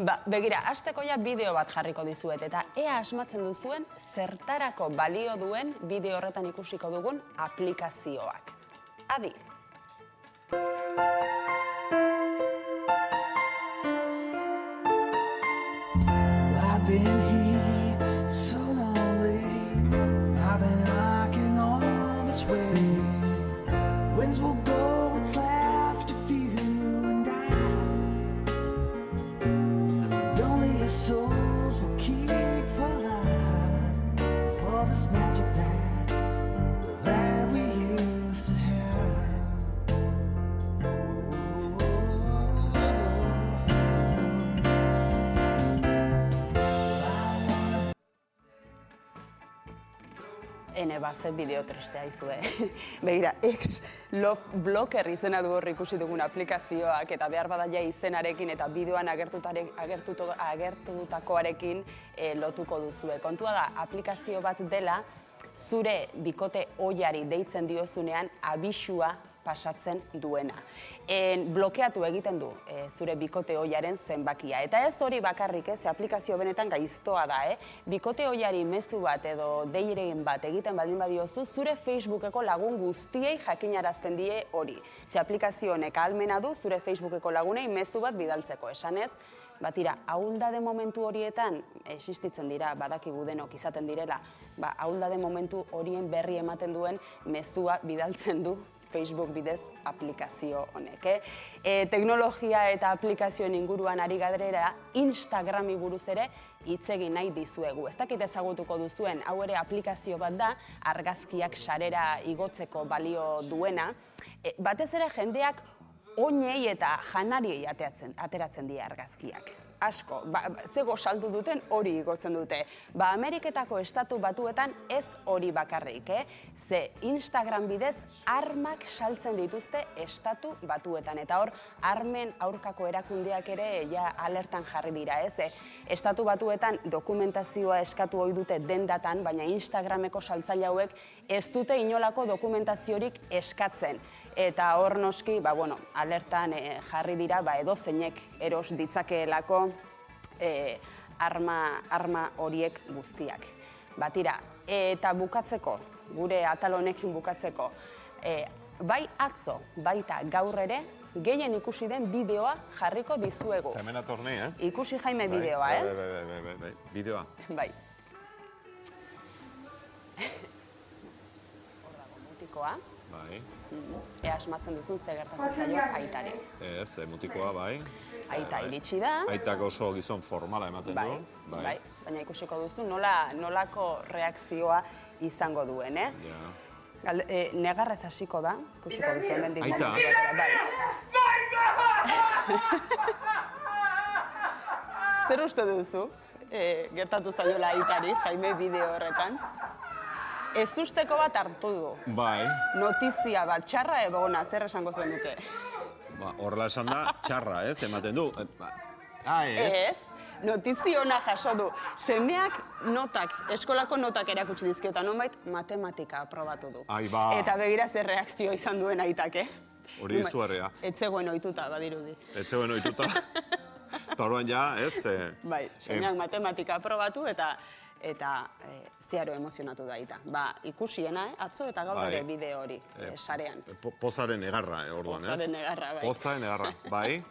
Begira, hasteko ja bideo bat jarriko dizuet, eta ea asmatzen duzuen zertarako balio duen bideo horretan ikusiko dugun aplikazioak. Adi! I've been here so lonely. I've been walking all this way. Winds will blow what's left of you and I. Only your souls will keep alive. All this magic that we used to have. Ene baze bideo tristea izue. Begira, Love Blocker izena du hor ikusi dugun aplikazioak eta behar badaia izenarekin eta bideoan agertutakoarekin lotuko duzue. Kontua da, aplikazio bat dela zure bikote ohiari deitzen diozunean abisua pasatzen duena. Blokeatu egiten du zure bikote ohiaren zenbakia. Eta ez hori bakarrik, ze aplikazio benetan gaiztoa da, bikote ohiari mezu bat edo deiren bat egiten baldin badiozu, zure Facebookeko lagun guztiei jakinarazten die hori. Ze aplikazio honek ahalmena du zure Facebookeko lagunei mezu bat bidaltzeko, esanez, batira, ahuldade momentu horietan, existitzen dira, badakigu denok izaten direla, ahuldade momentu horien berri ematen duen mezua bidaltzen du Facebook bidez aplikazio honek. Teknologia eta aplikazioen inguruan ari gadrera, Instagrami buruz ere hitz egin nahi dizuegu. Ez dakit ezagutuko duzuen, hau ere aplikazio bat da, argazkiak sarera igotzeko balio duena. Batez ere jendeak oinei eta janariei ateratzen dira argazkiak. Asko, zego saldu duten hori igotzen dute. Ameriketako estatu batuetan ez hori bakarrik, ze Instagram bidez armak saltzen dituzte estatu batuetan. Eta hor, armen aurkako erakundeak ere alertan jarri dira, estatu batuetan dokumentazioa eskatu ohi dute dendatan, baina Instagrameko saltzaile hauek ez dute inolako dokumentaziorik eskatzen. Eta hor noski, alertan jarri dira, edozeinek eros ditzakeelako arma horiek guztiak. Batira, eta bukatzeko, gure atal honekin bukatzeko, bai atzo, baita gaur ere, gehien ikusi den bideoa jarriko dizuegu. Hemen atorni, Ikusi Jaime bideoa, Bai, bideoa. Bai. Hor dago mutikoa. Bai. Ea asmatzen duzun ze gertatzen zaio aitari. Ez, mutikoa, bai. Aita iritsi da. Aitak oso gizon formala ematen du. Bai, baina ikusiko duzu nolako reakzioa izango duen, Negarrez hasiko da, ikusiko duzu hemendik. Aita. Zer uste duzu gertatu zaiola aitari, Jaime bideo horretan? Ez usteko bat hartu du. Bai. Notizia bat, txarra edo ona, zer esango zen dute? Horrela esan da, txarra, ematen du. Ez, notizia ona jaso du. Semeak notak, eskolako notak erakutsi dizkiota, nonbait matematika aprobatu du. Eta begira zer reakzio izan duen aitak, Hori izuarrea. Ez zegoen ohituta, badirudi. Ez zegoen ohituta. Eta orduan ja, Bai, semeak matematika aprobatu eta ziaro emozionatu da aita. Ikusiena, atzo eta gaur ere bideo hori, sarean. Pozaren egarra, orduan, ez? Pozaren egarra, bai. Pozaren egarra, bai.